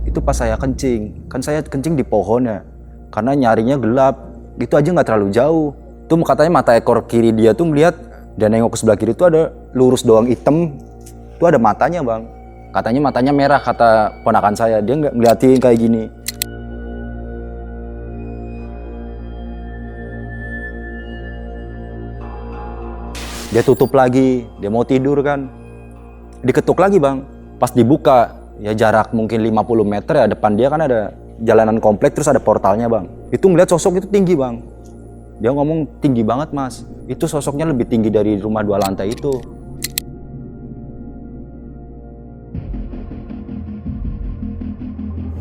Itu pas saya kencing, kan saya kencing di pohon ya, karena nyarinya gelap, itu aja nggak terlalu jauh. Tuh katanya mata ekor kiri dia tuh ngeliat, dan nengok ke sebelah kiri tuh ada lurus doang hitam, tuh ada matanya bang. Katanya matanya merah, kata ponakan saya, dia nggak ngeliatin kayak gini. Dia tutup lagi, dia mau tidur kan, diketuk lagi bang. Pas dibuka, ya jarak mungkin 50 meter ya, depan dia kan ada jalanan komplek, terus ada portalnya bang. Itu ngeliat sosok itu tinggi bang. Dia ngomong tinggi banget mas, itu sosoknya lebih tinggi dari rumah 2 lantai itu.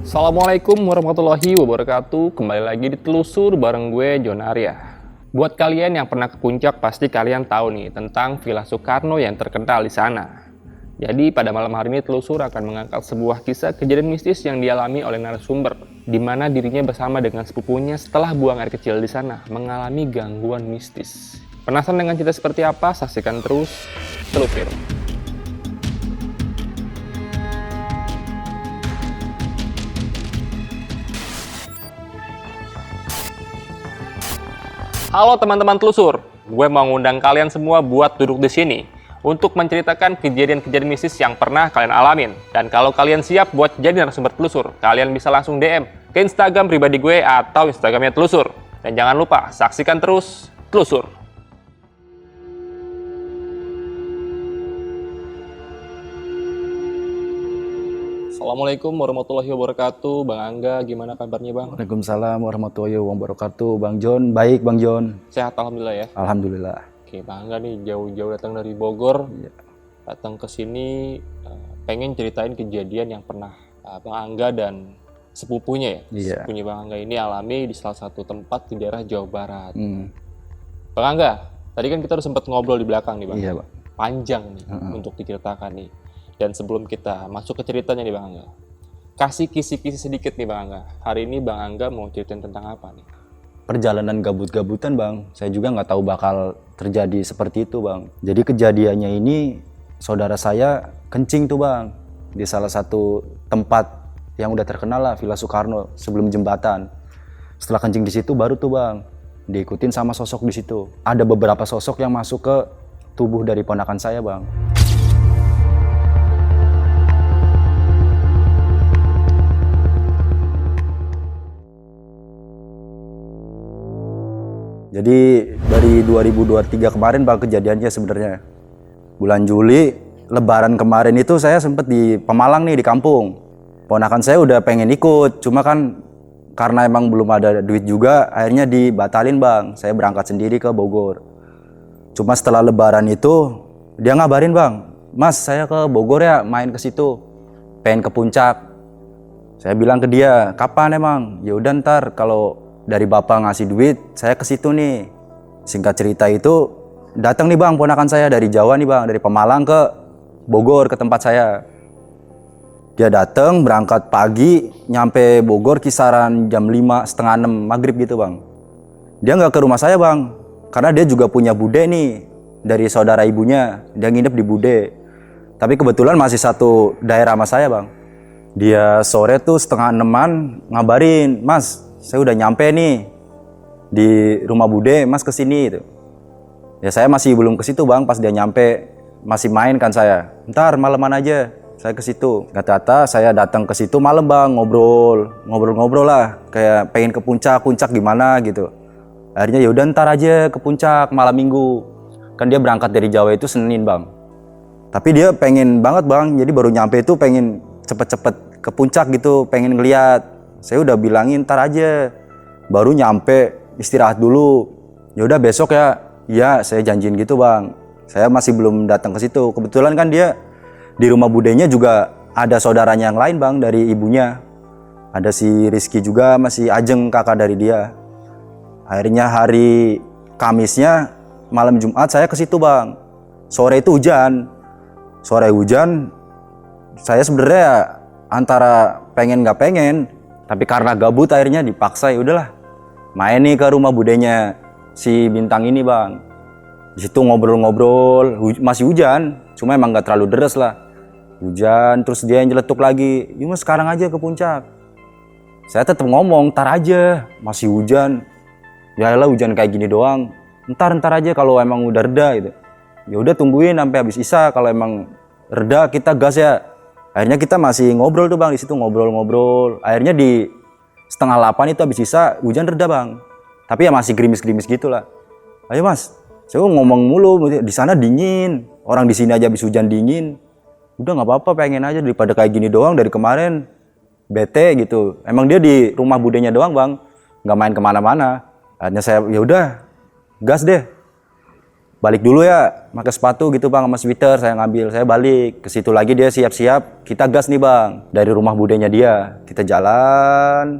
Assalamualaikum warahmatullahi wabarakatuh. Kembali lagi di Telusur bareng gue, Jon Arya. Buat kalian yang pernah ke puncak, pasti kalian tahu nih tentang Villa Soekarno yang terkenal di sana. Jadi pada malam hari ini Telusur akan mengangkat sebuah kisah kejadian mistis yang dialami oleh narasumber, di mana dirinya bersama dengan sepupunya setelah buang air kecil di sana mengalami gangguan mistis. Penasaran dengan cerita seperti apa? Saksikan terus Telusur. Halo teman-teman Telusur, gue mau ngundang kalian semua buat duduk di sini untuk menceritakan kejadian-kejadian mistis yang pernah kalian alamin. Dan kalau kalian siap buat jadi narasumber Telusur, kalian bisa langsung DM ke Instagram pribadi gue atau Instagramnya Telusur. Dan jangan lupa saksikan terus Telusur. Assalamualaikum warahmatullahi wabarakatuh. Bang Angga, gimana kabarnya bang? Waalaikumsalam warahmatullahi wabarakatuh. Bang Jon, baik Bang Jon. Sehat alhamdulillah ya. Alhamdulillah. Oke, Bang Angga nih jauh-jauh datang dari Bogor, datang ke sini pengen ceritain kejadian yang pernah Bang Angga dan sepupunya ya, sepupunya Bang Angga ini alami di salah satu tempat di daerah Jawa Barat. Bang Angga, tadi kan kita udah sempat ngobrol di belakang nih Bang. Iya, Bang. Panjang nih untuk diceritakan nih. Dan sebelum kita masuk ke ceritanya nih Bang Angga, kasih kisi-kisi sedikit nih Bang Angga. Hari ini Bang Angga mau ceritain tentang apa nih? Perjalanan gabut-gabutan bang, saya juga nggak tahu bakal terjadi seperti itu bang. Jadi kejadiannya ini saudara saya kencing tuh bang di salah satu tempat yang udah terkenal lah, Villa Soekarno sebelum jembatan. Setelah kencing di situ baru tuh bang diikutin sama sosok di situ. Ada beberapa sosok yang masuk ke tubuh dari ponakan saya bang. Jadi dari 2023 kemarin bang kejadiannya sebenarnya. Bulan Juli, Lebaran kemarin itu saya sempat di Pemalang nih di kampung. Ponakan saya udah pengen ikut, cuma kan karena emang belum ada duit juga, akhirnya dibatalin bang. Saya berangkat sendiri ke Bogor. Cuma setelah Lebaran itu dia ngabarin bang, Mas saya ke Bogor ya main ke situ, pengen ke puncak. Saya bilang ke dia, kapan emang? Ya udah ntar kalau dari bapak ngasih duit, saya ke situ nih. Singkat cerita itu, datang nih bang ponakan saya dari Jawa nih bang, dari Pemalang ke Bogor ke tempat saya. Dia datang berangkat pagi, nyampe Bogor kisaran jam 5, setengah 6 maghrib gitu bang. Dia nggak ke rumah saya bang, karena dia juga punya bude nih dari saudara ibunya. Dia nginep di bude. Tapi kebetulan masih satu daerah sama saya bang. Dia sore tuh setengah 6-an ngabarin, Mas saya udah nyampe nih di rumah bude, Mas kesini itu. Ya saya masih belum ke situ bang, pas dia nyampe masih main kan saya. Ntar malaman aja saya ke situ. Kata-kata saya datang ke situ malam bang, ngobrol-ngobrol lah, kayak pengen ke puncak gimana gitu. Akhirnya ya udah ntar aja ke puncak malam minggu. Kan dia berangkat dari Jawa itu Senin bang. Tapi dia pengen banget bang, jadi baru nyampe itu pengen cepet-cepet ke puncak gitu, pengen ngeliat. Saya udah bilangin ntar aja, baru nyampe istirahat dulu. Ya udah besok ya. Iya, saya janjiin gitu bang. Saya masih belum datang ke situ. Kebetulan kan dia di rumah budenya juga ada saudaranya yang lain bang dari ibunya. Ada si Rizky juga, masih Ajeng kakak dari dia. Akhirnya hari Kamisnya malam Jumat saya ke situ bang. Sore itu hujan. Sore hujan. Saya sebenarnya antara pengen nggak pengen. Tapi karena gabut akhirnya dipaksa, ya udahlah main nih ke rumah budenya si Bintang ini bang. Di situ ngobrol-ngobrol, masih hujan, cuma emang nggak terlalu deres lah. Hujan, terus dia yang nyeletuk lagi, "Yuk mas sekarang aja ke puncak." Saya tetap ngomong, "Ntar aja, masih hujan." "Ya elah hujan kayak gini doang. Ntar aja kalau emang udah reda gitu." "Ya udah tungguin sampai habis Isya, kalau emang reda kita gas ya." Akhirnya kita masih ngobrol tuh bang di situ, ngobrol. Akhirnya di setengah 8 itu habis Isya hujan reda bang. Tapi ya masih gerimis-gerimis gitulah. "Ayo mas, saya ngomong mulu, di sana dingin. Orang di sini aja habis hujan dingin. Udah nggak apa-apa, pengen aja daripada kayak gini doang dari kemarin. Bete gitu." Emang dia di rumah budenya doang bang, nggak main kemana-mana. Akhirnya saya ya udah gas deh. Balik dulu ya, pakai sepatu gitu bang sama sweater saya ngambil, saya balik ke situ lagi, dia siap-siap, kita gas nih bang dari rumah budenya dia. Kita jalan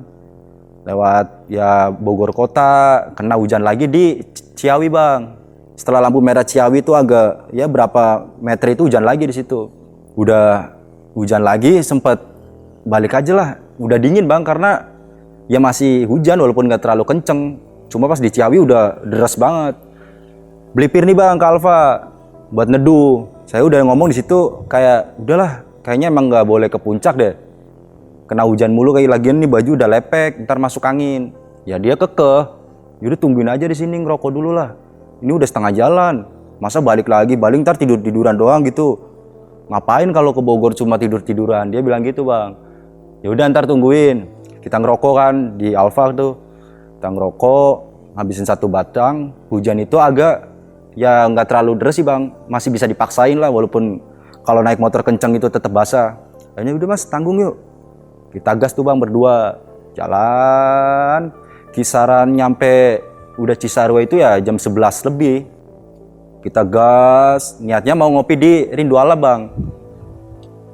lewat ya Bogor kota, kena hujan lagi di Ciawi bang. Setelah lampu merah Ciawi itu agak ya berapa meter itu hujan lagi di situ. Udah hujan lagi, sempet balik aja lah, udah dingin bang karena ya masih hujan walaupun nggak terlalu kenceng. Cuma pas di Ciawi udah deras banget. Beli pir nih bang ke Alfa buat neduh. Saya udah ngomong di situ kayak udahlah, kayaknya emang nggak boleh ke puncak deh. Kena hujan mulu kayak lagian nih baju udah lepek, ntar masuk angin. Ya dia kekeh. Yaudah tungguin aja di sini ngerokok dulu lah. Ini udah setengah jalan. Masa balik lagi, balik ntar tiduran doang gitu. Ngapain kalau ke Bogor cuma tiduran? Dia bilang gitu bang. Ya udah ntar tungguin. Kita ngerokok kan di Alfa tuh. Kita ngerokok, ngabisin 1 batang. Hujan itu agak ya nggak terlalu deras sih bang, masih bisa dipaksain lah walaupun kalau naik motor kenceng itu tetap basah. Akhirnya udah mas tanggung yuk, kita gas tuh bang berdua, jalan kisaran nyampe udah Cisarua itu ya jam 11 lebih. Kita gas, niatnya mau ngopi di Rindu Alam bang.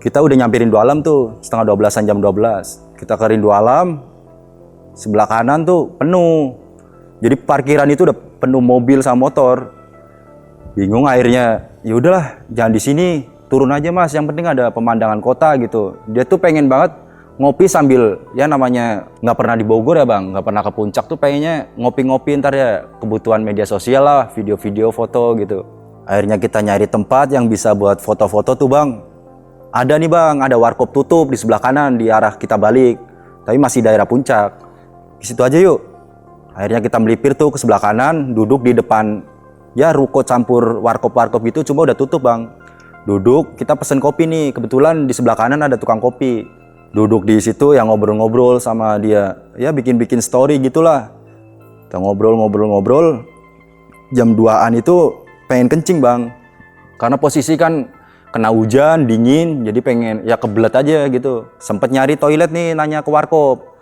Kita udah nyampe Rindu Alam tuh setengah 12an, jam 12. Kita ke Rindu Alam, sebelah kanan tuh penuh, jadi parkiran itu udah penuh mobil sama motor. Bingung akhirnya, ya udahlah jangan di sini, turun aja mas, yang penting ada pemandangan kota gitu. Dia tuh pengen banget ngopi sambil ya namanya nggak pernah di Bogor ya bang, nggak pernah ke puncak tuh pengennya ngopi-ngopi ntar ya kebutuhan media sosial lah, video-video foto gitu. Akhirnya kita nyari tempat yang bisa buat foto-foto tuh bang. Ada nih bang, ada warkop tutup di sebelah kanan di arah kita balik, tapi masih daerah puncak. Di situ aja yuk. Akhirnya kita melipir tuh ke sebelah kanan, duduk di depan ya ruko campur warkop gitu, cuma udah tutup bang. Duduk, kita pesen kopi nih, kebetulan di sebelah kanan ada tukang kopi. Duduk di situ yang ngobrol-ngobrol sama dia, ya bikin-bikin story gitulah. Kita ngobrol. Jam 2an itu pengen kencing bang, karena posisi kan kena hujan, dingin, jadi pengen ya kebelet aja gitu. Sempet nyari toilet nih, nanya ke warkop,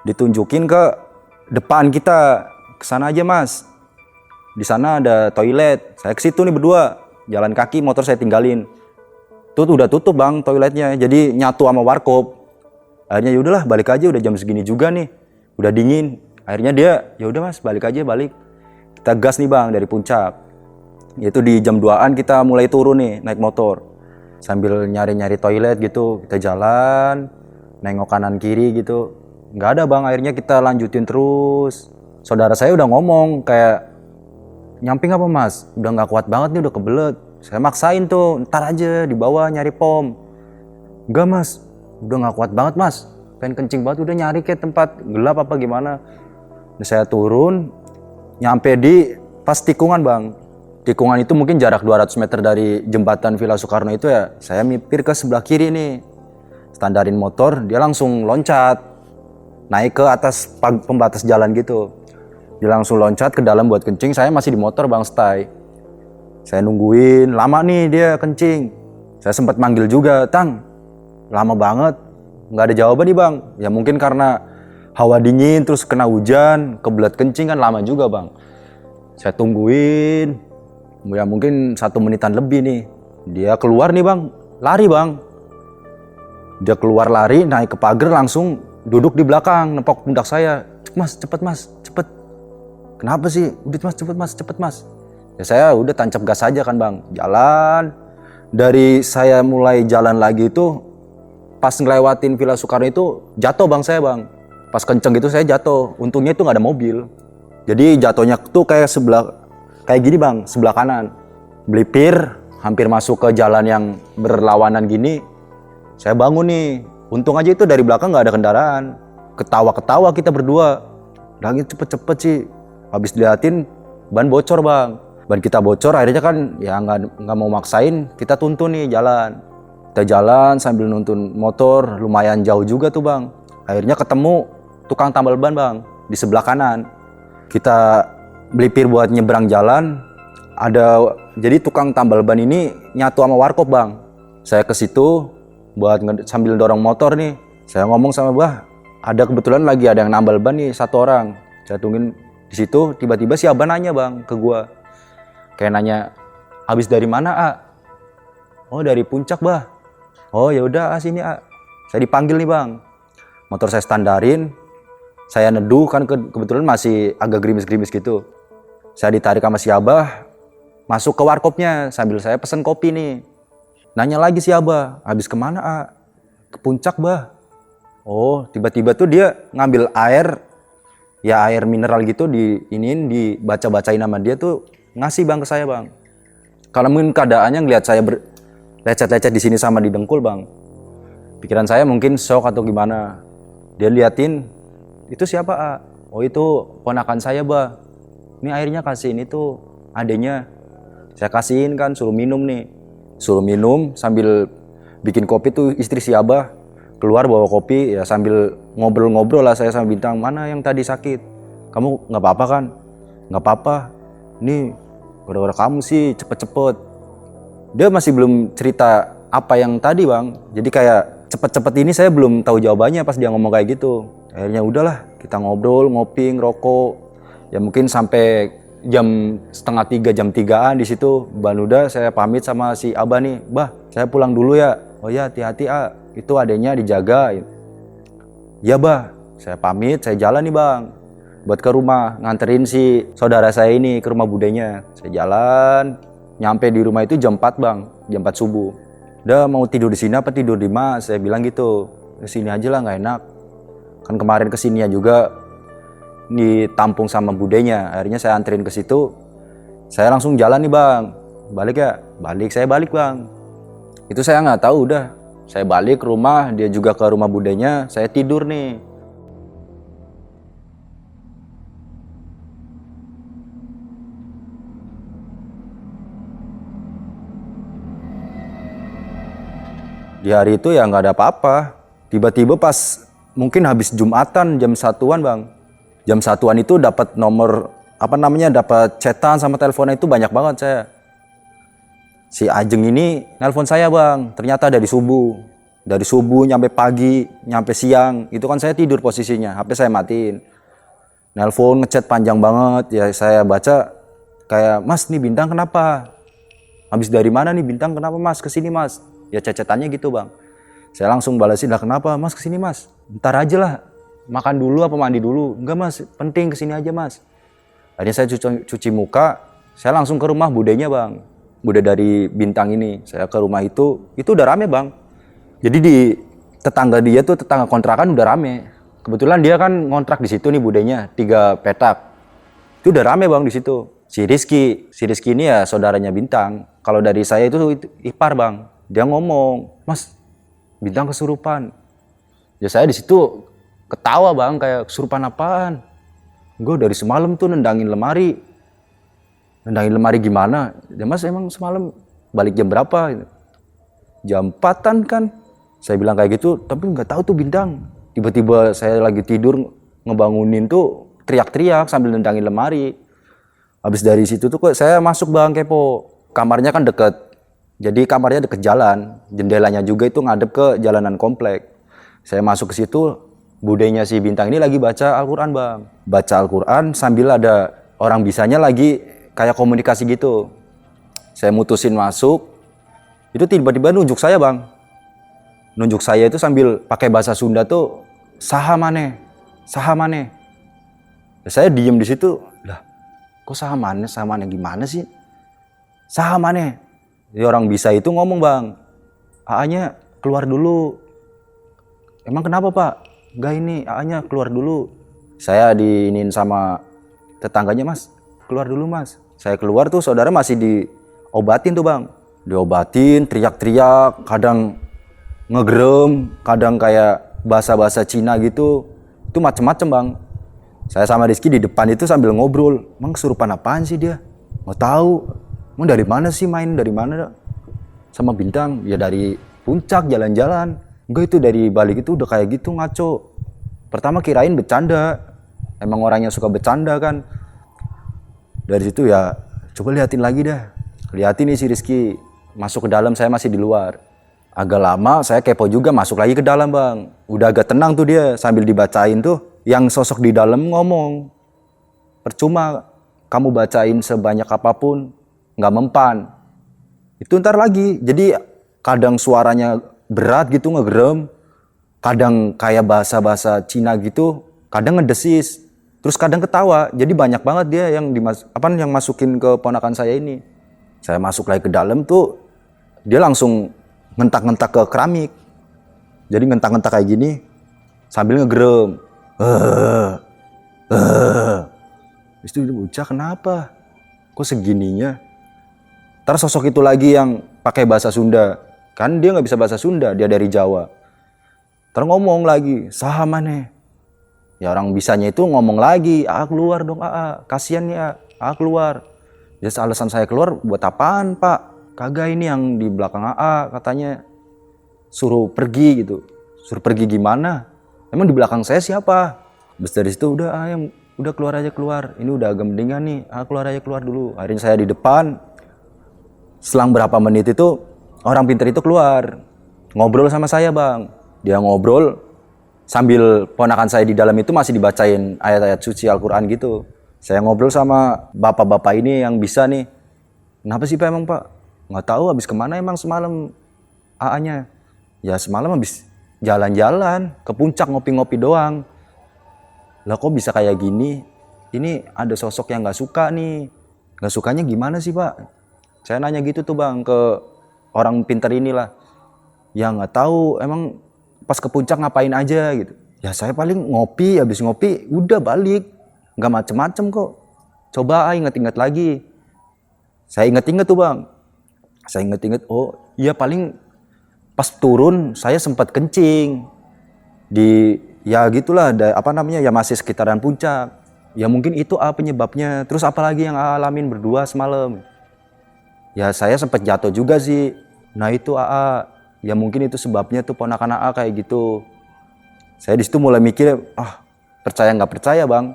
ditunjukin ke depan kita, kesana aja mas. Di sana ada toilet. Saya ke situ nih berdua, jalan kaki, motor saya tinggalin. Tuh udah tutup bang toiletnya, jadi nyatu sama warkop. Akhirnya ya udahlah balik aja, udah jam segini juga nih, udah dingin. Akhirnya dia ya udah mas balik aja. Kita gas nih bang dari puncak. Yaitu di jam 2an kita mulai turun nih naik motor. Sambil nyari-nyari toilet gitu, kita jalan, nengok kanan kiri gitu. Nggak ada bang, akhirnya kita lanjutin terus. Saudara saya udah ngomong kayak, "Nyamping apa mas? Udah nggak kuat banget nih, udah kebelet." Saya maksain tuh, "Ntar aja di bawah nyari pom." "Enggak mas, udah nggak kuat banget mas, pengen kencing banget, udah nyari kayak tempat gelap apa gimana." Dan saya turun, nyampe di pas tikungan bang. Tikungan itu mungkin jarak 200 meter dari jembatan Villa Soekarno itu ya. Saya mipir ke sebelah kiri nih, standarin motor, dia langsung loncat, naik ke atas pembatas jalan gitu. Dia langsung loncat ke dalam buat kencing, saya masih di motor bang stay. Saya nungguin, lama nih dia kencing. Saya sempat manggil juga, "Tang, lama banget." Nggak ada jawaban nih bang. Ya mungkin karena hawa dingin, terus kena hujan, kebelet kencing kan lama juga bang. Saya tungguin, ya mungkin 1 menitan lebih nih. Dia keluar nih bang, lari bang. Dia keluar lari, naik ke pagar, langsung duduk di belakang, nepok pundak saya. Mas, cepet mas, cepet." "Kenapa sih?" "Udah mas, cepet mas." Ya saya udah tancap gas aja kan bang. Jalan. Dari saya mulai jalan lagi itu, pas ngelewatin Villa Soekarno itu jatuh bang saya bang. Pas kenceng gitu saya jatuh. Untungnya itu nggak ada mobil. Jadi jatuhnya tuh kayak kayak gini bang, sebelah kanan. Melipir, hampir masuk ke jalan yang berlawanan gini. Saya bangun nih. Untung aja itu dari belakang nggak ada kendaraan. Ketawa-ketawa kita berdua. Bilangin cepet-cepet sih. Habis diliatin ban bocor bang. Ban kita bocor akhirnya kan ya nggak mau maksain. Kita tuntun nih jalan. Kita jalan sambil nuntun motor. Lumayan jauh juga tuh bang. Akhirnya ketemu tukang tambal ban bang. Di sebelah kanan. Kita melipir buat nyebrang jalan. Jadi tukang tambal ban ini nyatu sama warkop bang. Saya ke situ buat sambil dorong motor nih. Saya ngomong sama bah, kebetulan lagi ada yang nambal ban nih 1 orang. Saya tungguin di situ, tiba-tiba si Abah nanya bang ke gua. Kayak nanya, habis dari mana A? Oh dari puncak bah. Oh ya udah sini A. Saya dipanggil nih bang. Motor saya standarin. Saya neduh kan kebetulan masih agak gerimis-gerimis gitu. Saya ditarik sama si Abah, masuk ke warkopnya sambil saya pesen kopi nih. Nanya lagi si Abah, habis kemana A? Ke puncak bah. Oh tiba-tiba tuh dia ngambil air, ya air mineral gitu dibaca-bacain sama dia tuh ngasih bang ke saya bang. Kalau mungkin keadaannya ngelihat saya lecet-lecet di sini sama di dengkul bang. Pikiran saya mungkin shock atau gimana. Dia liatin, itu siapa A? Oh itu ponakan saya bah. Ini airnya kasihin itu adenya. Saya kasihin kan, suruh minum nih. Suruh minum sambil bikin kopi tuh istri si Abah keluar bawa kopi ya sambil ngobrol-ngobrol lah saya sama Bintang. Mana yang tadi sakit? Kamu nggak apa-apa kan? Nggak apa-apa. Ini gara-gara kamu sih cepet-cepet. Dia masih belum cerita apa yang tadi bang. Jadi kayak cepet-cepet ini saya belum tahu jawabannya pas dia ngomong kayak gitu. Akhirnya udahlah kita ngobrol, ngopi, ngerokok. Ya mungkin sampai jam 2:30, jam 3-an di situ. Ban udah saya pamit sama si Abah nih. Bah, saya pulang dulu ya. Oh ya, hati-hati A. Itu adanya dijaga. Ya bah, saya pamit, saya jalan nih bang. Buat ke rumah, nganterin si saudara saya ini ke rumah budenya. Saya jalan, nyampe di rumah itu jam 4 bang, jam 4 subuh. Udah mau tidur di sini apa tidur di Mas? Saya bilang gitu. Ke sini aja lah nggak enak. Kan kemarin kesininya juga ditampung sama budenya. Akhirnya saya anterin ke situ. Saya langsung jalan nih bang. Balik ya? Balik, saya balik bang. Itu saya nggak tahu udah. Saya balik ke rumah, dia juga ke rumah budenya. Saya tidur nih. Di hari itu ya nggak ada apa-apa. Tiba-tiba pas mungkin habis Jumatan jam 1-an bang. Jam 1-an itu dapat nomor dapat chatan sama teleponnya itu banyak banget saya. Si Ajeng ini nelpon saya bang, ternyata dari subuh nyampe pagi, nyampe siang, itu kan saya tidur posisinya, HP saya matiin. Nelpon ngechat panjang banget, ya saya baca kayak, Mas nih Bintang kenapa? Habis dari mana nih Bintang kenapa Mas? Kesini Mas. Ya chat-chatannya gitu bang. Saya langsung balasin, lah kenapa Mas kesini Mas? Ntar aja lah. Makan dulu apa mandi dulu? Enggak Mas, penting kesini aja Mas. Akhirnya saya cuci muka, saya langsung ke rumah budenya bang. Bude dari Bintang ini. Saya ke rumah itu udah rame bang. Jadi di tetangga dia tuh, tetangga kontrakan udah rame. Kebetulan dia kan ngontrak di situ nih budenya, 3 petak. Itu udah rame bang di situ. Si Rizky ini ya saudaranya Bintang. Kalau dari saya itu ipar bang. Dia ngomong, Mas, Bintang kesurupan. Ya saya di situ ketawa bang, kayak kesurupan apaan? Gue dari semalam tuh nendangin lemari. Nendangin lemari gimana? Ya Mas emang semalam balik jam berapa? Jam 4-an kan? Saya bilang kayak gitu, tapi nggak tahu tuh Bintang. Tiba-tiba saya lagi tidur ngebangunin tuh teriak-teriak sambil nendangin lemari. Habis dari situ tuh kok saya masuk bang kepo. Kamarnya kan deket. Jadi kamarnya deket jalan, jendelanya juga itu ngadep ke jalanan komplek. Saya masuk ke situ, budenya si Bintang ini lagi baca Al-Quran bang. Baca Al-Quran sambil ada orang bisanya lagi kayak komunikasi gitu. Saya mutusin masuk, itu tiba-tiba nunjuk saya bang. Nunjuk saya itu sambil pakai bahasa Sunda tuh, saha maneh. Ya, saya diem di situ, lah kok saha maneh gimana sih? Saha maneh. Jadi orang bisa itu ngomong bang, AA-nya keluar dulu. Emang kenapa pak? Enggak ini, AA-nya keluar dulu. Saya diinin sama tetangganya, Mas, keluar dulu Mas. Saya keluar tuh saudara masih diobatin tuh bang. Diobatin, teriak-teriak, kadang ngegerem, kadang kayak bahasa-bahasa Cina gitu. Itu macem-macem bang. Saya sama Rizky di depan itu sambil ngobrol. Emang kesurupan apaan sih dia? Nggak tahu. Emang dari mana sih main? Dari mana? Sama Bintang? Ya dari puncak jalan-jalan. Enggak, itu dari balik itu udah kayak gitu ngaco. Pertama kirain bercanda. Emang orangnya suka bercanda kan. Dari situ ya coba liatin lagi dah. Liatin nih si Rizky. Masuk ke dalam, saya masih di luar. Agak lama saya kepo juga masuk lagi ke dalam bang. Udah agak tenang tuh dia sambil dibacain tuh. Yang sosok di dalam ngomong. Percuma kamu bacain sebanyak apapun, nggak mempan. Itu ntar lagi. Jadi kadang suaranya berat gitu ngegerem. Kadang kayak bahasa-bahasa Cina gitu. Kadang ngedesis. Terus kadang ketawa. Jadi banyak banget dia yang yang masukin ke ponakan saya ini. Saya masuk lagi ke dalam tuh. Dia langsung ngentak-ngentak ke keramik. Jadi ngentak-ngentak kayak gini sambil ngegerem. Itu bocah kenapa? Kok segininya? Ntar sosok itu lagi yang pakai bahasa Sunda. Kan dia nggak bisa bahasa Sunda, dia dari Jawa. Ntar ngomong lagi, saha maneh. Ya orang bisanya itu ngomong lagi, keluar dong kasihan ya, keluar. Ya alasan saya keluar buat apaan pak? Kagak, ini yang di belakang katanya suruh pergi gitu. Suruh pergi gimana? Emang di belakang saya siapa? Terus dari situ udah keluar aja keluar. Ini udah agak mendingan nih, keluar aja keluar dulu. Akhirnya saya di depan. Selang berapa menit itu orang pintar itu keluar. Ngobrol sama saya bang. Dia ngobrol sambil ponakan saya di dalam itu masih dibacain ayat-ayat suci Al-Quran gitu. Saya ngobrol sama bapak-bapak ini yang bisa nih. Kenapa sih pak emang pak? Nggak tahu habis kemana emang semalam AA-nya. Ya semalam habis jalan-jalan ke puncak ngopi-ngopi doang. Lah kok bisa kayak gini? Ini ada sosok yang nggak suka nih. Nggak sukanya gimana sih pak? Saya nanya gitu tuh bang ke orang pintar inilah. Ya nggak tahu emang pas ke puncak ngapain aja gitu. Ya saya paling ngopi, habis ngopi udah balik. Nggak macem-macem kok. Coba inget-inget lagi. Saya inget-inget tuh bang. Saya inget-inget, oh iya paling pas turun saya sempat kencing. Ya gitulah, ya masih sekitaran puncak. Ya mungkin itu penyebabnya. Terus apalagi yang alamin berdua semalam. Ya saya sempat jatuh juga sih. Nah itu ya mungkin itu sebabnya tuh ponakan kayak gitu. Saya di situ mulai mikir, percaya nggak percaya bang?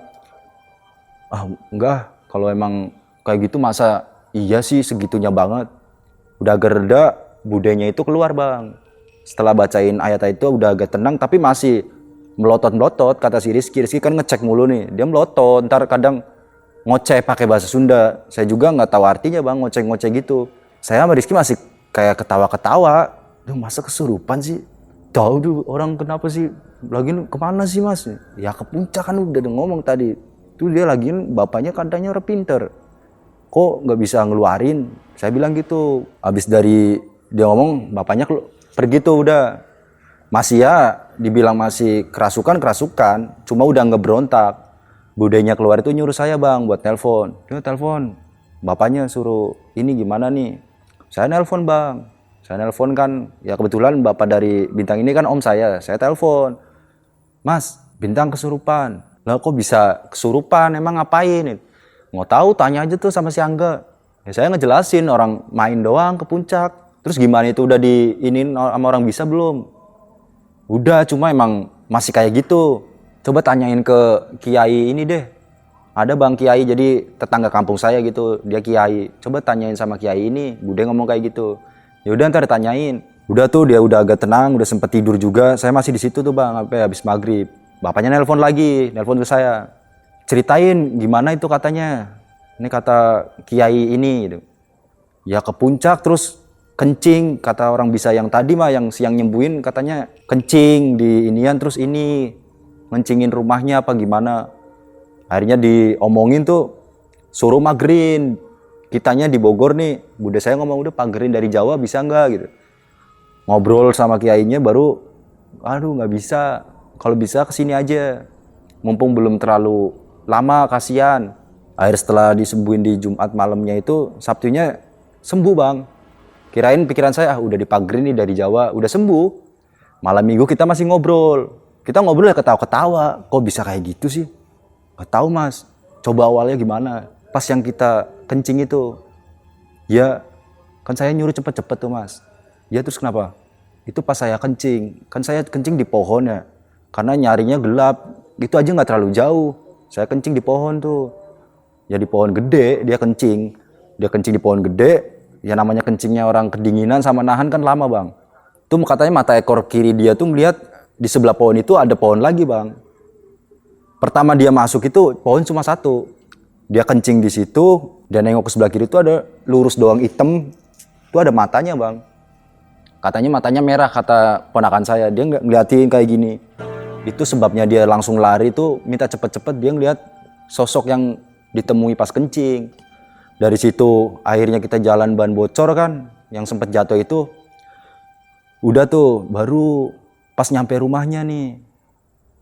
Enggak, kalau emang kayak gitu masa iya sih segitunya banget. Udah agak reda, budenya itu keluar bang. Setelah bacain ayat itu udah agak tenang tapi masih melotot-melotot kata si Rizky. Rizky kan ngecek mulu nih, dia melotot. Ntar kadang ngoceh pakai bahasa Sunda. Saya juga nggak tahu artinya bang, ngoceh-ngoceh gitu. Saya sama Rizky masih kayak ketawa-ketawa. Duh masa kesurupan sih? Tahu tuh orang kenapa sih? Lagi kemana sih mas? Ya ke puncak kan udah ngomong tadi. Tuh dia lagi bapaknya katanya orang pinter. Kok nggak bisa ngeluarin? Saya bilang gitu. Abis dari dia ngomong, bapaknya pergi tuh udah. Masih ya, dibilang masih kerasukan, cuma udah ngeberontak. Budenya keluar itu nyuruh saya bang buat telepon. Dia telepon, bapaknya suruh ini gimana nih? Saya nelpon bang. Saya nelpon kan, ya kebetulan bapak dari Bintang ini kan om saya telepon. Mas, Bintang kesurupan. Lah kok bisa kesurupan? Emang ngapain? Mau tahu tanya aja tuh sama si Angga. Ya saya ngejelasin orang main doang ke puncak. Terus gimana itu udah diinin sama orang bisa belum? Udah, cuma emang masih kayak gitu. Coba tanyain ke kiai ini deh. Ada bang kiai jadi tetangga kampung saya gitu. Dia kiai. Coba tanyain sama kiai ini. Bude ngomong kayak gitu. Ya udah ntar tanyain. Udah tuh dia udah agak tenang, udah sempet tidur juga. Saya masih di situ tuh bang sampai habis maghrib. Bapaknya nelpon ke saya. Ceritain gimana itu katanya. Ini kata kiai ini gitu. Ya ke puncak terus kencing, kata orang bisa yang tadi mah yang siang nyembuhin katanya kencing di inian terus ini ngencingin rumahnya apa gimana. Akhirnya diomongin tuh suruh magerin. Kitanya di Bogor nih, bude saya ngomong udah pagerin dari Jawa bisa nggak gitu. Ngobrol sama kiainya baru nggak bisa. Kalau bisa kesini aja. Mumpung belum terlalu lama kasihan. Akhir setelah disembuhin di Jumat malamnya itu, Sabtunya sembuh bang. Kirain pikiran saya udah dipagerin nih dari Jawa, udah sembuh. Malam minggu kita masih ngobrol. Kita ngobrol ya ketawa-ketawa. Kok bisa kayak gitu sih? Gak tahu mas. Coba awalnya gimana? Pas yang kita kencing itu. Ya kan saya nyuruh cepet-cepet tuh mas. Ya terus kenapa? Itu pas saya kencing. Kan saya kencing di pohon ya. Karena nyarinya gelap. Itu aja gak terlalu jauh. Saya kencing di pohon tuh. Ya di pohon gede dia kencing. Dia kencing di pohon gede. Ya namanya kencingnya orang kedinginan sama nahan kan lama bang. Tuh katanya mata ekor kiri dia tuh ngeliat di sebelah pohon itu ada pohon lagi bang. Pertama dia masuk itu pohon cuma satu. Dia kencing di situ, dia nengok ke sebelah kiri itu ada lurus doang hitam. Itu ada matanya bang. Katanya matanya merah kata ponakan saya. Dia nggak ngeliatin kayak gini. Itu sebabnya dia langsung lari tuh minta cepet-cepet dia ngeliat sosok yang ditemui pas kencing. Dari situ akhirnya kita jalan ban bocor kan. Yang sempet jatuh itu. Udah tuh baru pas nyampe rumahnya nih.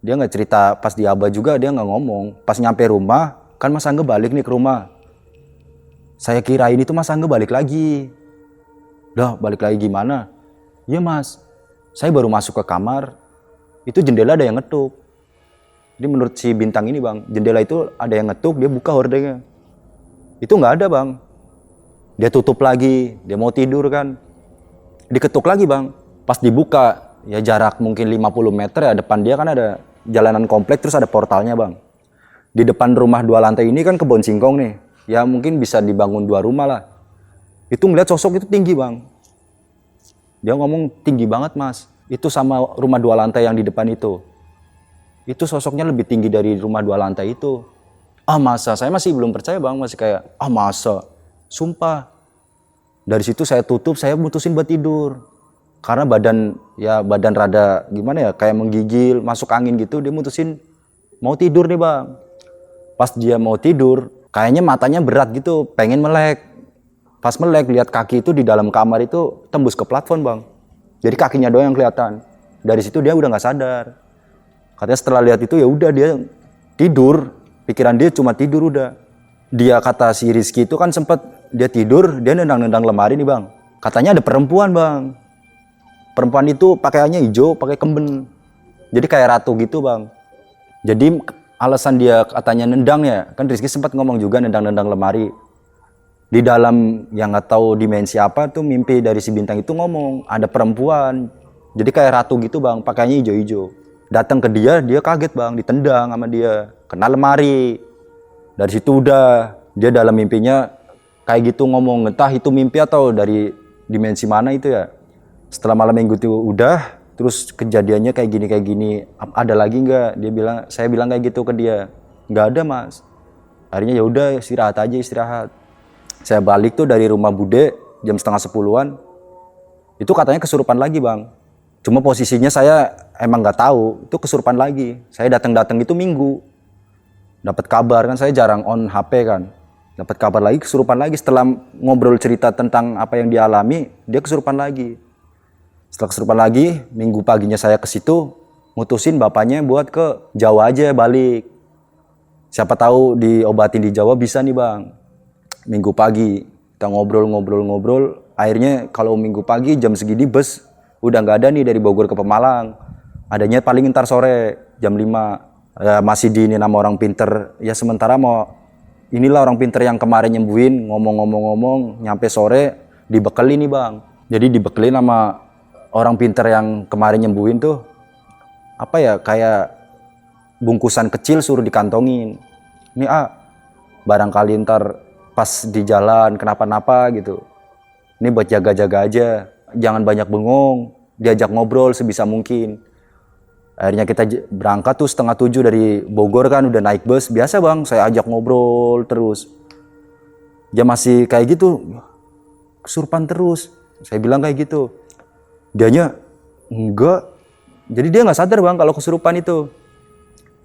Dia nggak cerita pas di Aba juga dia nggak ngomong. Pas nyampe rumah kan Mas Angga balik nih ke rumah. Saya kirain itu Mas Angga balik lagi. Dah balik lagi gimana? Iya mas, saya baru masuk ke kamar. Itu jendela ada yang ngetuk. Jadi menurut si Bintang ini bang, jendela itu ada yang ngetuk dia buka hordengnya. Itu nggak ada bang. Dia tutup lagi, dia mau tidur kan. Diketuk lagi bang. Pas dibuka, ya jarak mungkin 50 meter ya depan dia kan ada jalanan komplek terus ada portalnya bang. Di depan rumah 2 lantai ini kan kebun singkong nih. Ya mungkin bisa dibangun 2 rumah lah. Itu ngeliat sosok itu tinggi bang. Dia ngomong tinggi banget mas. Itu sama rumah 2 lantai yang di depan itu. Itu sosoknya lebih tinggi dari rumah 2 lantai itu. Ah masa? Saya masih belum percaya bang. Masih kayak ah masa? Sumpah. Dari situ saya tutup, saya mutusin buat tidur. Karena badan rada gimana ya, kayak menggigil, masuk angin gitu, dia mutusin mau tidur nih bang. Pas dia mau tidur, kayaknya matanya berat gitu, pengen melek. Pas melek, lihat kaki itu di dalam kamar itu tembus ke plafon bang. Jadi kakinya doang yang kelihatan. Dari situ dia udah nggak sadar. Katanya setelah lihat itu ya udah dia tidur, pikiran dia cuma tidur udah. Dia kata si Rizky itu kan sempet dia tidur, dia nendang-nendang lemari nih bang. Katanya ada perempuan bang. Perempuan itu pakaiannya hijau, pakai kemben. Jadi kayak ratu gitu bang. Jadi alasan dia katanya nendang ya, kan Rizky sempat ngomong juga nendang-nendang lemari. Di dalam yang nggak tahu dimensi apa tuh mimpi dari si Bintang itu ngomong ada perempuan. Jadi kayak ratu gitu bang, pakaiannya hijau-hijau. Datang ke dia kaget bang, ditendang sama dia, kena lemari. Dari situ udah dia dalam mimpinya kayak gitu ngomong, entah itu mimpi atau dari dimensi mana itu ya. Setelah malam minggu itu udah, terus kejadiannya kayak gini, ada lagi nggak? Saya bilang kayak gitu ke dia, nggak ada mas. Akhirnya ya udah istirahat aja istirahat. Saya balik tuh dari rumah Bude jam 9:30-an. Itu katanya kesurupan lagi bang. Cuma posisinya saya emang nggak tahu, itu kesurupan lagi. Saya datang itu Minggu. Dapat kabar kan saya jarang on HP kan. Dapat kabar lagi kesurupan lagi setelah ngobrol cerita tentang apa yang dialami, dia kesurupan lagi. Setelah kesurupan lagi, Minggu paginya saya ke situ, mutusin bapaknya buat ke Jawa aja balik. Siapa tahu diobatin di Jawa bisa nih bang. Minggu pagi kita ngobrol. Akhirnya kalau Minggu pagi jam segini bus udah nggak ada nih dari Bogor ke Pemalang. Adanya paling ntar sore jam 5. Ya, masih diinin sama orang pinter. Ya sementara inilah orang pinter yang kemarin nyembuhin ngomong nyampe sore dibekelin nih bang. Jadi dibekelin sama orang pinter yang kemarin nyembuhin tuh apa ya kayak bungkusan kecil suruh dikantongin. Ini barangkali ntar pas di jalan kenapa-napa gitu. Ini buat jaga-jaga aja. Jangan banyak bengong. Diajak ngobrol sebisa mungkin. Akhirnya kita berangkat tuh 6:30 dari Bogor kan udah naik bus. Biasa bang saya ajak ngobrol terus. Dia masih kayak gitu. Kesurupan terus. Saya bilang kayak gitu. Dianya enggak. Jadi dia nggak sadar bang kalau kesurupan itu.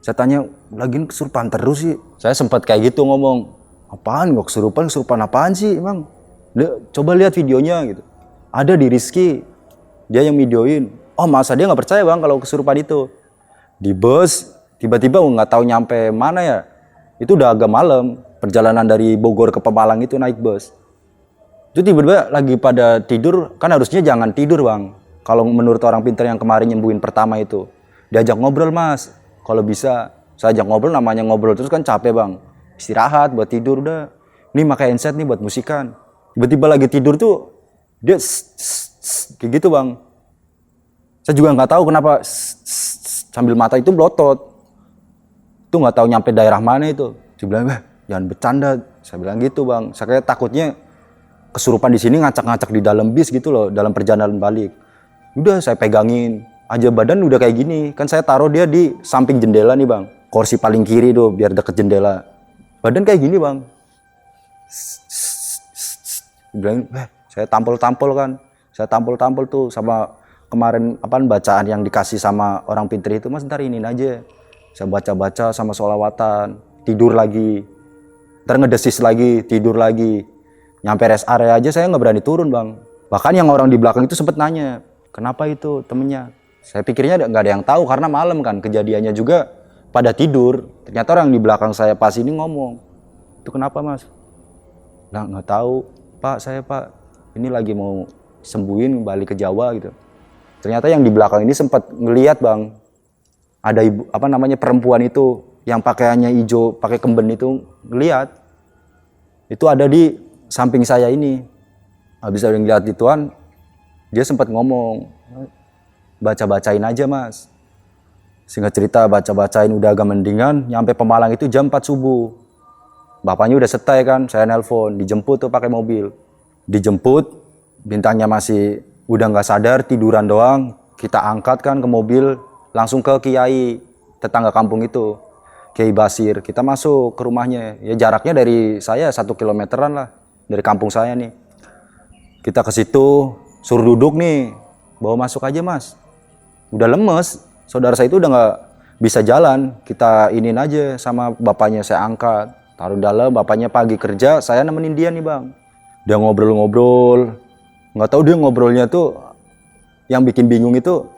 Saya tanya, lagian kesurupan terus sih. Saya sempat kayak gitu ngomong, apaan nggak kesurupan apaan sih emang? Coba lihat videonya gitu. Ada di Rizky, dia yang videoin. Oh masa dia nggak percaya bang kalau kesurupan itu. Di bus, tiba-tiba nggak tahu nyampe mana ya. Itu udah agak malam, perjalanan dari Bogor ke Pemalang itu naik bus. Itu tiba-tiba lagi pada tidur, kan harusnya jangan tidur bang. Kalau menurut orang pintar yang kemarin nyembuhin pertama itu, diajak ngobrol mas. Kalau bisa, saya ajak ngobrol, namanya ngobrol terus kan capek bang. Istirahat, buat tidur udah. Ini pakai handset nih buat musikan. Tiba-tiba lagi tidur tuh, dia kayak gitu bang. Saya juga nggak tahu kenapa sambil mata itu melotot. Itu nggak tahu nyampe daerah mana itu. Dia bilang, jangan bercanda. Saya bilang gitu bang. Saya kayak takutnya kesurupan di sini ngacak-ngacak di dalam bis gitu loh, dalam perjalanan balik. Udah saya pegangin aja badan udah kayak gini. Kan saya taruh dia di samping jendela nih bang. Kursi paling kiri tuh biar deket jendela. Badan kayak gini bang. Bilang, saya tampol-tampol kan. Saya tampol-tampol tuh sama kemarin bacaan yang dikasih sama orang pintar itu, mas ntar ini aja. Saya baca-baca sama sholawatan, tidur lagi. Ntar ngedesis lagi, tidur lagi. Nyampe rest area aja saya nggak berani turun bang. Bahkan yang orang di belakang itu sempet nanya, kenapa itu temennya? Saya pikirnya nggak ada yang tahu karena malam kan, kejadiannya juga pada tidur. Ternyata orang di belakang saya pas ini ngomong, itu kenapa mas? Nah nggak tahu pak, saya pak ini lagi mau sembuhin balik ke Jawa gitu. Ternyata yang di belakang ini sempat ngelihat bang, ada ibu perempuan itu yang pakaiannya hijau, pakai kemben itu ngelihat. Itu ada di samping saya ini. Habis ada ngeliat gituan, dia sempat ngomong, baca-bacain aja mas. Singkat cerita baca-bacain udah agak mendingan, nyampe Pemalang itu jam 4 subuh. Bapaknya udah setai kan, saya nelpon, dijemput tuh pakai mobil. Dijemput, bintangnya masih udah nggak sadar, tiduran doang. Kita angkat kan ke mobil, langsung ke Kiai, tetangga kampung itu. Kiai Basir, kita masuk ke rumahnya. Ya jaraknya dari saya 1 kilometeran lah, dari kampung saya nih. Kita ke situ, suruh duduk nih, bawa masuk aja mas. Udah lemes, saudara saya itu udah nggak bisa jalan. Kita inin aja sama bapaknya, saya angkat, taruh dalam. Bapaknya pagi kerja, saya nemenin dia nih bang. Dia ngobrol-ngobrol, nggak tahu dia ngobrolnya tuh, yang bikin bingung itu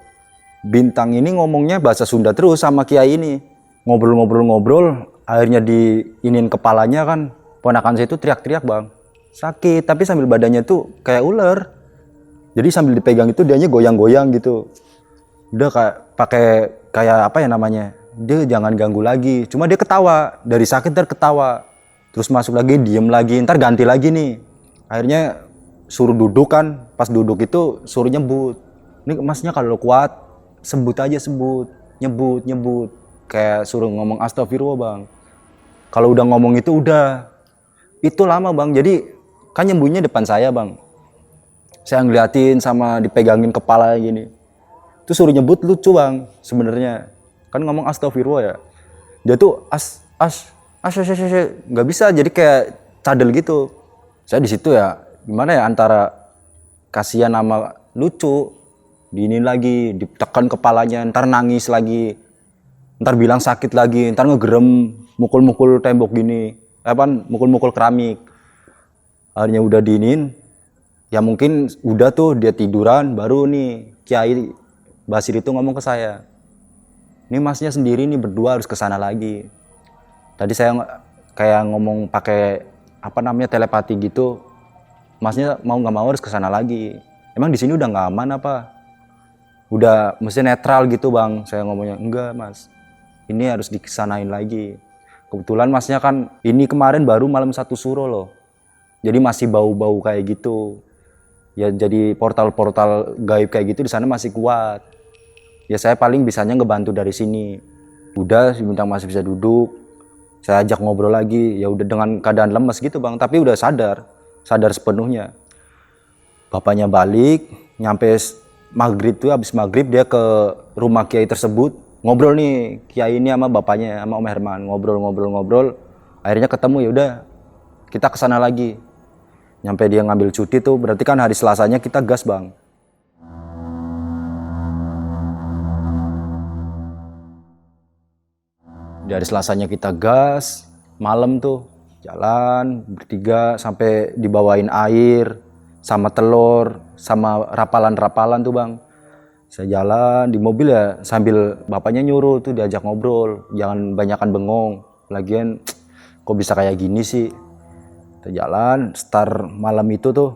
bintang ini ngomongnya bahasa Sunda terus sama Kiai ini. Ngobrol-ngobrol, akhirnya diinin kepalanya kan, ponakan saya itu teriak-teriak bang. Sakit, tapi sambil badannya tuh kayak ular. Jadi sambil dipegang itu dianya goyang-goyang gitu. Udah kayak dia jangan ganggu lagi. Cuma dia ketawa, dari sakit ntar ketawa. Terus masuk lagi, diem lagi, ntar ganti lagi nih. Akhirnya suruh duduk kan, pas duduk itu suruh nyebut. Ini masnya kalau kuat, sebut aja sebut, nyebut. Kayak suruh ngomong astagfirullah bang. Kalau udah ngomong itu udah. Itu lama bang, jadi kan nyembuhnya depan saya bang. Saya ngeliatin sama dipegangin kepala gini. Itu suruh nyebut lucu bang sebenarnya. Kan ngomong astagfirullah ya. Dia tuh nggak bisa, jadi kayak cadel gitu. Saya di situ ya, gimana ya, antara kasihan sama lucu. Diinin lagi, ditekan kepalanya, ntar nangis lagi. Ntar bilang sakit lagi, ntar ngegerem, mukul-mukul tembok gini. Mukul-mukul keramik. Akhirnya udah diinin, ya mungkin udah tuh dia tiduran, baru nih Kiai Basir itu ngomong ke saya, ini masnya sendiri nih berdua harus kesana lagi. Tadi saya kayak ngomong pakai telepati gitu, masnya mau nggak mau harus kesana lagi. Emang di sini udah nggak aman apa? Udah mesti netral gitu bang. Saya ngomongnya enggak mas, ini harus dikesanain lagi. Kebetulan masnya kan ini kemarin baru malam 1 suro loh. Jadi masih bau-bau kayak gitu. Ya jadi portal-portal gaib kayak gitu di sana masih kuat. Ya saya paling bisanya ngebantu dari sini. Udah si bintang masih bisa duduk. Saya ajak ngobrol lagi. Ya udah dengan keadaan lemes gitu bang, tapi udah sadar sepenuhnya. Bapaknya balik, nyampe maghrib tuh, habis maghrib dia ke rumah Kiai tersebut. Ngobrol nih Kiai ini sama bapaknya, sama Om Herman, ngobrol. Akhirnya ketemu, ya udah kita kesana lagi. Nyampe dia ngambil cuti tuh, berarti kan hari Selasanya kita gas bang. Di hari Selasanya kita gas, malam tuh jalan bertiga sampai dibawain air sama telur sama rapalan tuh bang. Saya jalan di mobil ya sambil bapaknya nyuruh tuh diajak ngobrol, jangan banyakan bengong. Lagian kok bisa kayak gini sih. Kita jalan, start malam itu tuh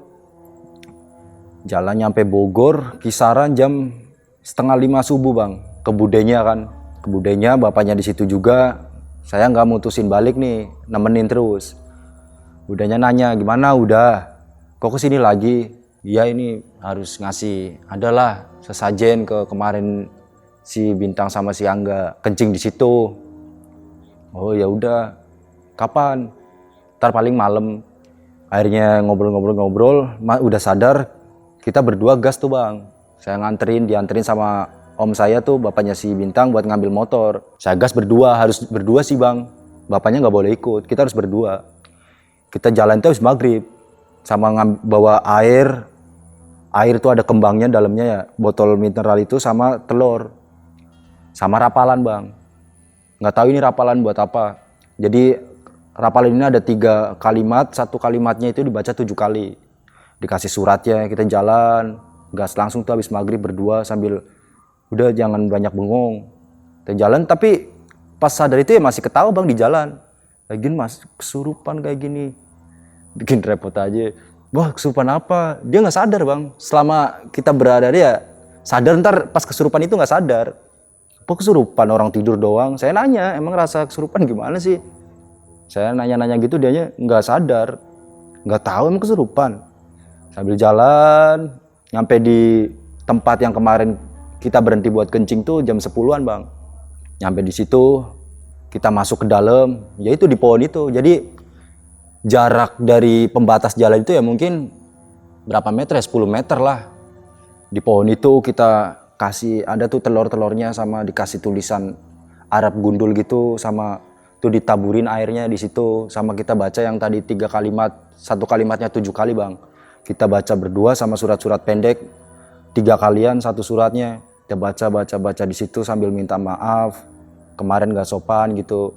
Jalan nyampe Bogor kisaran jam setengah 5 subuh bang. Ke Budenya kan. Ke Budenya bapaknya di situ juga. Saya nggak mutusin balik nih, nemenin terus. Udahnya nanya gimana udah. Kok kesini lagi? Iya ini harus ngasih adalah sesajen ke kemarin si Bintang sama si Angga kencing di situ. Oh ya udah. Kapan? Ntar paling malam. Akhirnya ngobrol-ngobrol, udah sadar kita berdua gas tuh bang. Saya dianterin sama om saya tuh bapaknya si Bintang buat ngambil motor. Saya gas berdua, harus berdua sih bang. Bapaknya nggak boleh ikut, kita harus berdua. Kita jalan tuh habis maghrib. Sama bawa air. Air tuh ada kembangnya dalamnya ya. Botol mineral itu sama telur. Sama rapalan bang. Nggak tahu ini rapalan buat apa. Jadi rapalan ini ada 3 kalimat. 1 kalimatnya itu dibaca 7 kali. Dikasih suratnya, kita jalan. Gas langsung tuh habis maghrib berdua sambil udah jangan banyak bengong. Kita jalan tapi pas sadar itu ya masih ketawa bang di jalan. Kayak gini mas, kesurupan kayak gini. Bikin repot aja. Wah kesurupan apa? Dia nggak sadar bang. Selama kita berada dia sadar, ntar pas kesurupan itu nggak sadar. Apa kesurupan orang tidur doang? Saya nanya emang rasa kesurupan gimana sih? Saya nanya-nanya gitu dianya nggak sadar. Nggak tahu emang kesurupan. Sambil jalan nyampe di tempat yang kemarin kita berhenti buat kencing tuh jam 10-an bang. Nyampe di situ kita masuk ke dalam, yaitu di pohon itu. Jadi jarak dari pembatas jalan itu ya mungkin berapa meter ya, 10 meter lah. Di pohon itu kita kasih, ada tuh telur-telurnya sama dikasih tulisan Arab gundul gitu, sama tuh ditaburin airnya di situ, sama kita baca yang tadi 3 kalimat, 1 kalimatnya 7 kali bang. Kita baca berdua sama surat-surat pendek 3 kalian 1 suratnya. Kita baca di situ sambil minta maaf. Kemarin gak sopan gitu.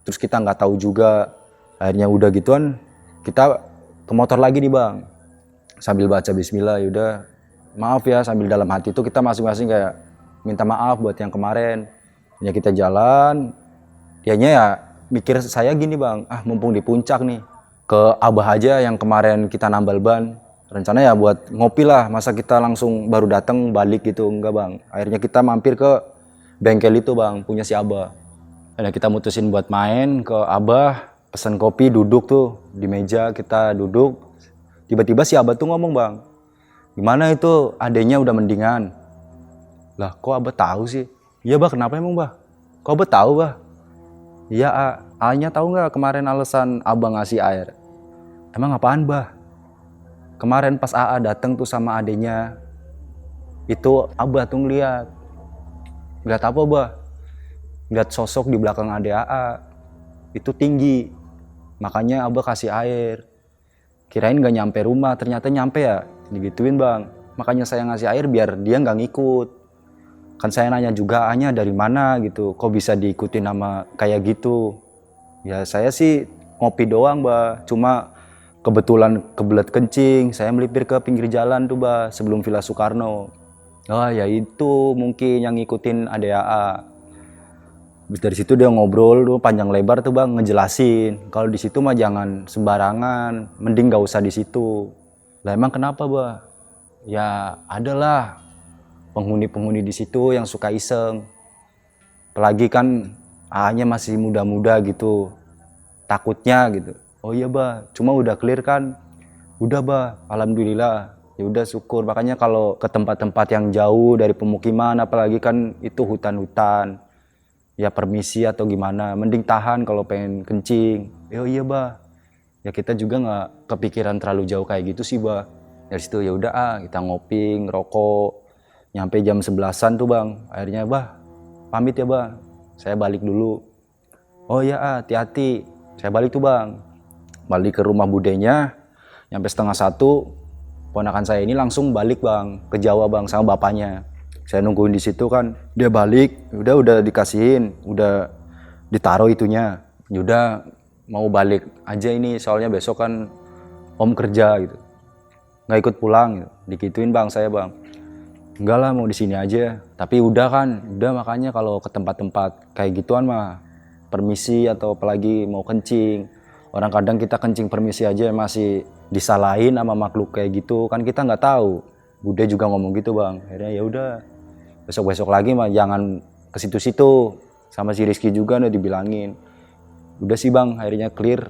Terus kita nggak tahu juga. Akhirnya udah gituan kita ke motor lagi nih bang. Sambil baca bismillah yaudah maaf ya, sambil dalam hati itu kita masing-masing kayak minta maaf buat yang kemarin. Ya kita jalan. Dianya ya mikir saya gini bang, mumpung di puncak nih. Ke Abah aja yang kemarin kita nambal ban. Rencana ya buat ngopi lah, masa kita langsung baru datang balik gitu, enggak bang. Akhirnya kita mampir ke bengkel itu bang, punya si Abah. Akhirnya kita mutusin buat main ke Abah, pesen kopi, duduk tuh di meja, kita duduk. Tiba-tiba si Abah tuh ngomong bang, gimana itu adenya udah mendingan? Lah kok Abah tahu sih? Iya bah, kenapa emang bah? Kok Abah tahu bah? Iya A-nya tahu nggak kemarin alasan Abah ngasih air? Emang apaan bah? Kemarin pas AA datang tuh sama adenya, itu Abah tuh ngeliat apa bah? Ngeliat sosok di belakang ade AA, itu tinggi, makanya Abah kasih air. Kirain gak nyampe rumah, ternyata nyampe ya, digituin bang. Makanya saya ngasih air biar dia nggak ngikut. Kan saya nanya juga A-nya dari mana gitu, kok bisa diikutin sama kayak gitu. Ya saya sih ngopi doang bah, cuma kebetulan kebelet kencing, saya melipir ke pinggir jalan tuh bah, sebelum Villa Soekarno. Oh ya itu mungkin yang ngikutin ADAA. Terus dari situ dia ngobrol tuh panjang lebar tuh bang, ngejelasin kalau di situ mah jangan sembarangan, mending gak usah di situ. Lah emang kenapa bah? Ya adalah penghuni-penghuni di situ yang suka iseng. Apalagi kan A-nya masih muda-muda gitu, takutnya gitu. Oh iya bah, cuma udah clear kan? Udah bah, alhamdulillah. Ya udah syukur. Makanya kalau ke tempat-tempat yang jauh dari pemukiman, apalagi kan itu hutan-hutan, ya permisi atau gimana, mending tahan kalau pengen kencing. Oh iya bah. Ya kita juga nggak kepikiran terlalu jauh kayak gitu sih bah. Dari situ ya udah kita ngopi, ngerokok. Nyampe jam 11-an tuh bang. Akhirnya bah, pamit ya bah. Saya balik dulu. Oh iya hati-hati. Saya balik tuh bang. Balik ke rumah budenya, nyampe 12:30, ponakan saya ini langsung balik bang, ke Jawa bang sama bapaknya. Saya nungguin di situ kan, dia balik, udah dikasihin, udah ditaruh itunya. Udah mau balik aja ini, soalnya besok kan om kerja gitu, nggak ikut pulang gitu. Dikituin bang saya bang, enggak lah mau di sini aja. Tapi udah makanya kalau ke tempat-tempat kayak gituan mah permisi atau apalagi mau kencing. Orang kadang kita kencing permisi aja masih disalahin sama makhluk kayak gitu, kan kita nggak tahu. Bude juga ngomong gitu bang. Akhirnya ya udah besok lagi mah jangan ke situ-situ. Sama si Rizky juga udah dibilangin. Udah sih bang, akhirnya clear.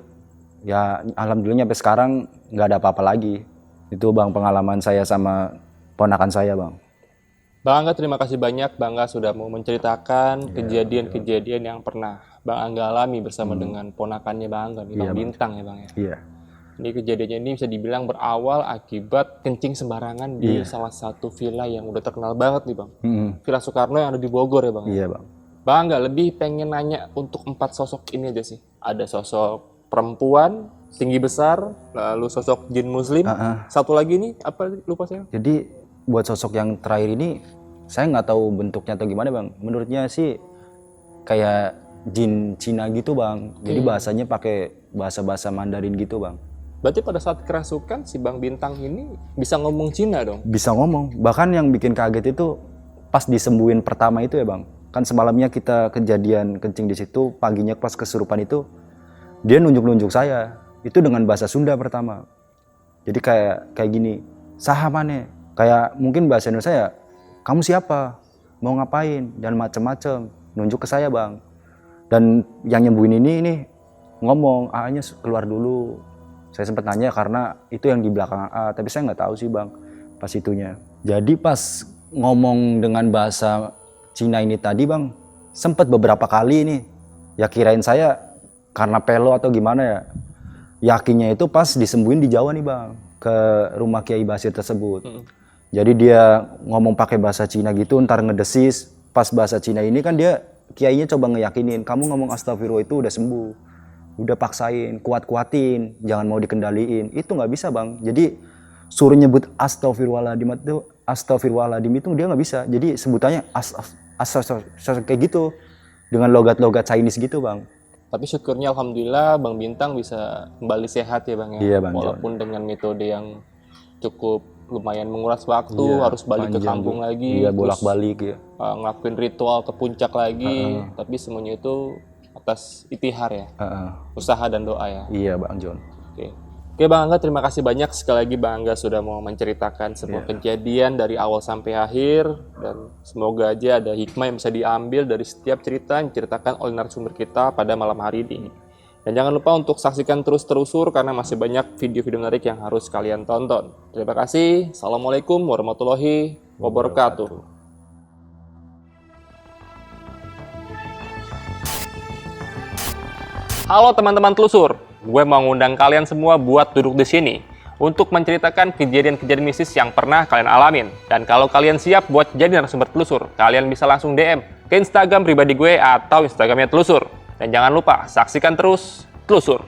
Ya alhamdulillah sampai sekarang nggak ada apa-apa lagi. Itu bang pengalaman saya sama ponakan saya bang. Bang Angga, terima kasih banyak Bang Angga sudah mau menceritakan kejadian-kejadian yang pernah Bang Angga alami bersama dengan ponakannya Bang Angga, nih, Bang Bintang ya Bang ya. Iya. Ini kejadiannya ini bisa dibilang berawal akibat kencing sembarangan di salah satu villa yang udah terkenal banget nih Bang. Villa Soekarno yang ada di Bogor ya Bang. Iya bang. Bang Angga lebih pengen nanya untuk 4 sosok ini aja sih. Ada sosok perempuan tinggi besar, lalu sosok jin muslim. Satu lagi nih apa lupa saya? Jadi buat sosok yang terakhir ini saya nggak tahu bentuknya atau gimana bang. Menurutnya sih kayak jin Cina gitu bang. Jadi bahasanya pakai bahasa Mandarin gitu bang. Berarti pada saat kerasukan si Bang Bintang ini bisa ngomong Cina dong? Bisa ngomong. Bahkan yang bikin kaget itu pas disembuhin pertama itu ya bang. Kan semalamnya kita kejadian kencing di situ, paginya pas kesurupan itu dia nunjuk-nunjuk saya. Itu dengan bahasa Sunda pertama. Jadi kayak gini, saha maneh? Kayak mungkin bahasa Indonesia ya, kamu siapa? Mau ngapain? Dan macem-macem. Nunjuk ke saya bang. Dan yang nyembuhin ini ngomong, A-nya keluar dulu. Saya sempat nanya karena itu yang di belakang A, tapi saya nggak tahu sih bang pas itunya. Jadi pas ngomong dengan bahasa Cina ini tadi bang, sempat beberapa kali nih, ya kirain saya karena pelo atau gimana ya. Yakinnya itu pas disembuhin di Jawa nih bang, ke rumah Kiai Basir tersebut. Jadi dia ngomong pakai bahasa Cina gitu, ntar ngedesis. Pas bahasa Cina ini kan dia kiainya coba ngeyakinin, kamu ngomong astagfirullah itu udah sembuh. Udah paksain, kuat-kuatin, jangan mau dikendaliin. Itu nggak bisa bang. Jadi suruh nyebut astagfirullahaladzim itu dia nggak bisa. Jadi sebutannya kayak gitu. Dengan logat-logat Chinese gitu bang. Tapi syukurnya alhamdulillah Bang Bintang bisa kembali sehat ya Bang ya. Iya, Bang, walaupun dengan metode yang cukup lumayan menguras waktu, harus balik ke kampung lagi. Iya, bolak-balik ya. Ngelakuin ritual ke puncak lagi. Tapi semuanya itu atas itihar ya, usaha dan doa ya. Iya Bang John. Oke Bang Angga, terima kasih banyak sekali lagi Bang Angga sudah mau menceritakan sebuah kejadian dari awal sampai akhir, dan semoga aja ada hikmah yang bisa diambil dari setiap cerita yang diceritakan oleh narasumber kita pada malam hari ini. Dan jangan lupa untuk saksikan terus Telusur karena masih banyak video-video menarik yang harus kalian tonton. Terima kasih. Assalamualaikum warahmatullahi wabarakatuh. Halo teman-teman Telusur, gue mau ngundang kalian semua buat duduk di sini untuk menceritakan kejadian-kejadian mistis yang pernah kalian alamin. Dan kalau kalian siap buat jadi narasumber Telusur, kalian bisa langsung DM ke Instagram pribadi gue atau Instagramnya Telusur. Dan jangan lupa saksikan terus Telusur.